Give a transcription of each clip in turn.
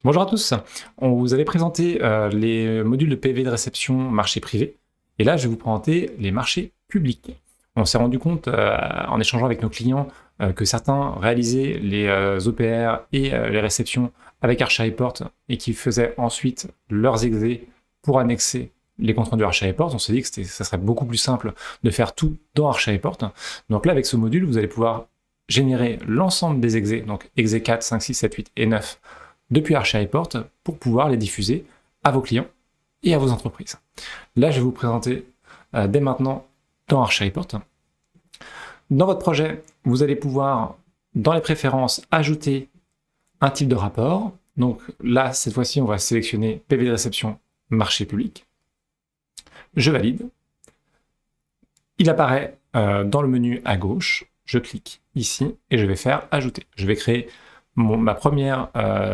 Bonjour à tous, on vous avait présenté les modules de PV de réception marché privé, et là je vais vous présenter les marchés publics. On s'est rendu compte en échangeant avec nos clients que certains réalisaient les OPR et les réceptions avec ArchiReport et qui faisaient ensuite leurs exés pour annexer les comptes rendus ArchiReport. On s'est dit que ça serait beaucoup plus simple de faire tout dans ArchiReport. Donc là avec ce module vous allez pouvoir générer l'ensemble des exés, donc exé 4, 5, 6, 7, 8 et 9 depuis ArchiReport pour pouvoir les diffuser à vos clients et à vos entreprises. Là, je vais vous présenter dès maintenant dans ArchiReport. Dans votre projet, vous allez pouvoir, dans les préférences, ajouter un type de rapport. Donc là, cette fois-ci, on va sélectionner PV de réception marché public. Je valide. Il apparaît dans le menu à gauche. Je clique ici et je vais faire ajouter. Je vais créer ma première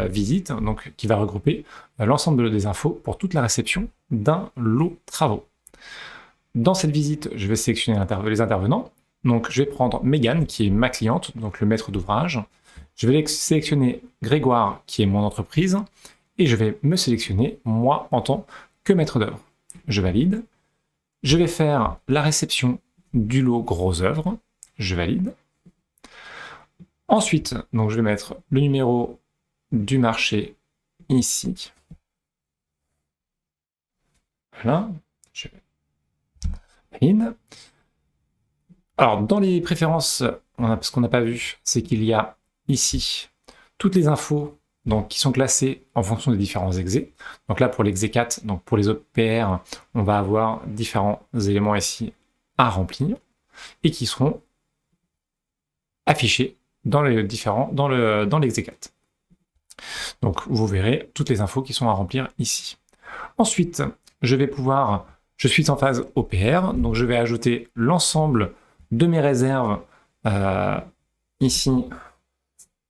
visite, donc, qui va regrouper l'ensemble des infos pour toute la réception d'un lot travaux. Dans cette visite, je vais sélectionner les intervenants. Donc, je vais prendre Mégane, qui est ma cliente, donc le maître d'ouvrage. Je vais sélectionner Grégoire, qui est mon entreprise, et je vais me sélectionner, moi, en tant que maître d'œuvre. Je valide. Je vais faire la réception du lot gros œuvre. Je valide. Ensuite, donc je vais mettre le numéro du marché ici. Voilà. Je valide. Alors, dans les préférences, ce qu'on n'a pas vu, c'est qu'il y a ici toutes les infos donc, qui sont classées en fonction des différents exés. Donc là, pour l'exé 4, donc pour les OPR, on va avoir différents éléments ici à remplir et qui seront affichés dans l'exé 4. Donc vous verrez toutes les infos qui sont à remplir ici. Ensuite, je suis en phase OPR, donc je vais ajouter l'ensemble de mes réserves. Ici,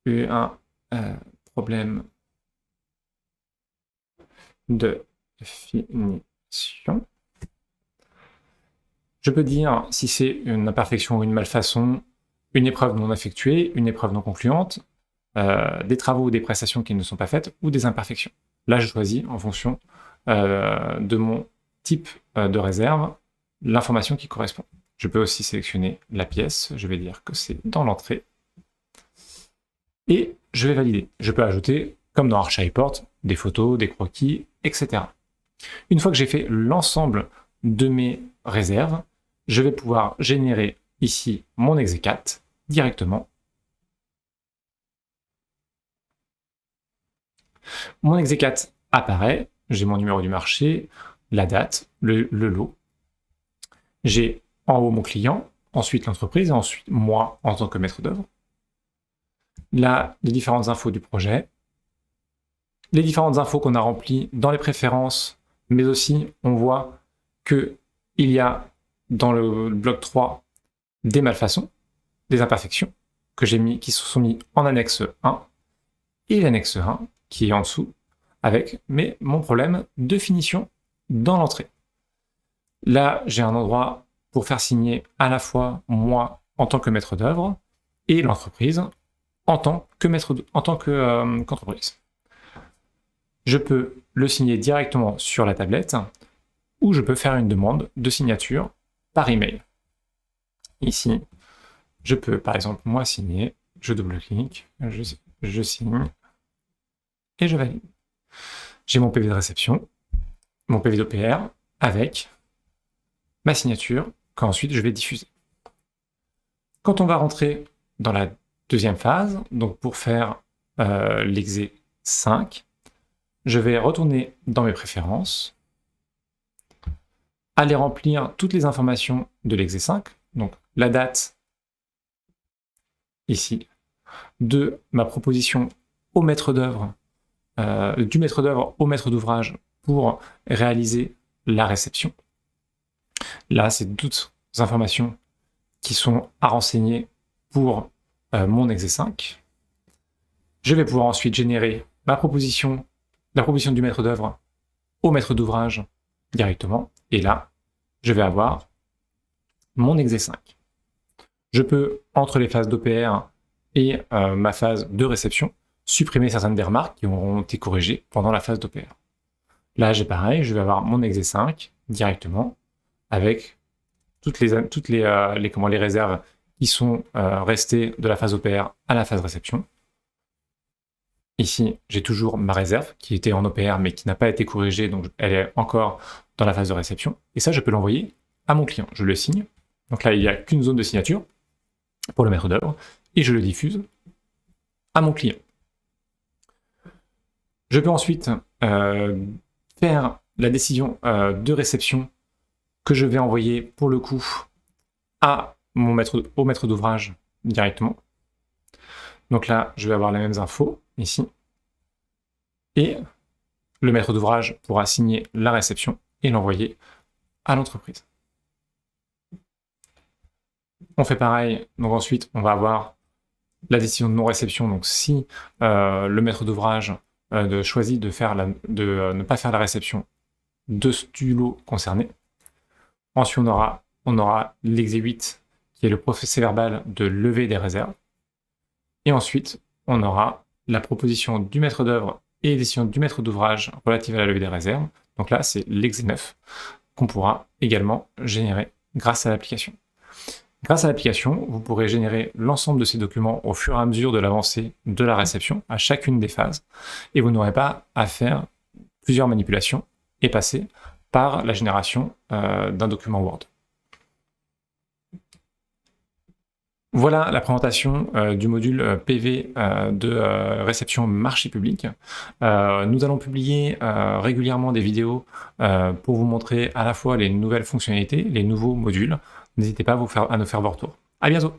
un problème de finition. Je peux dire si c'est une imperfection ou une malfaçon, une épreuve non effectuée, une épreuve non concluante, des travaux ou des prestations qui ne sont pas faites, ou des imperfections. Là, je choisis en fonction de mon type de réserve l'information qui correspond. Je peux aussi sélectionner la pièce, je vais dire que c'est dans l'entrée, et je vais valider. Je peux ajouter, comme dans ArchiReport, des photos, des croquis, etc. Une fois que j'ai fait l'ensemble de mes réserves, je vais pouvoir générer ici mon exé 4 directement. Mon exé 4 apparaît, j'ai mon numéro du marché, la date, le lot. J'ai en haut mon client, ensuite l'entreprise, et ensuite moi en tant que maître d'œuvre. Là, les différentes infos du projet, les différentes infos qu'on a remplies dans les préférences, mais aussi on voit qu'il y a dans le bloc 3 des malfaçons, des imperfections qui se sont mis en annexe 1, et l'annexe 1 qui est en dessous avec mon problème de finition dans l'entrée. Là, j'ai un endroit pour faire signer à la fois moi en tant que maître d'œuvre et l'entreprise en tant qu'entreprise. Je peux le signer directement sur la tablette ou je peux faire une demande de signature par email. Ici, je peux par exemple moi signer, je double-clique, je signe et je valide. J'ai mon PV de réception, mon PV d'OPR avec ma signature qu'ensuite je vais diffuser. Quand on va rentrer dans la deuxième phase, donc pour faire l'exé 5, je vais retourner dans mes préférences, aller remplir toutes les informations de l'exé 5, donc la date ici, de ma proposition au maître d'œuvre, du maître d'œuvre au maître d'ouvrage pour réaliser la réception. Là, c'est toutes les informations qui sont à renseigner pour mon exé 5. Je vais pouvoir ensuite générer la proposition du maître d'œuvre au maître d'ouvrage directement. Et là, je vais avoir mon exé 5. Je peux, entre les phases d'OPR et ma phase de réception, supprimer certaines des remarques qui auront été corrigées pendant la phase d'OPR. Là, j'ai pareil, je vais avoir mon exe5 directement avec toutes les réserves qui sont restées de la phase OPR à la phase réception. Ici, j'ai toujours ma réserve qui était en OPR mais qui n'a pas été corrigée, donc elle est encore dans la phase de réception. Et ça, je peux l'envoyer à mon client. Je le signe. Donc là, il n'y a qu'une zone de signature pour le maître d'œuvre et je le diffuse à mon client. Je peux ensuite faire la décision de réception que je vais envoyer pour le coup au maître d'ouvrage directement. Donc là, je vais avoir les mêmes infos ici. Et le maître d'ouvrage pourra signer la réception et l'envoyer à l'entreprise. On fait pareil, donc ensuite on va avoir la décision de non-réception. Donc si le maître d'ouvrage choisit de ne pas faire la réception du lot concerné, ensuite on aura l'exé8 qui est le procès-verbal de levée des réserves. Et ensuite, on aura la proposition du maître d'œuvre et les décisions du maître d'ouvrage relative à la levée des réserves. Donc là, c'est l'exé9 qu'on pourra également générer grâce à l'application. Grâce à l'application, vous pourrez générer l'ensemble de ces documents au fur et à mesure de l'avancée de la réception à chacune des phases, et vous n'aurez pas à faire plusieurs manipulations et passer par la génération d'un document Word. Voilà la présentation du module PV de réception marché public. Nous allons publier régulièrement des vidéos pour vous montrer à la fois les nouvelles fonctionnalités, les nouveaux modules. N'hésitez pas à nous faire vos retours. À bientôt!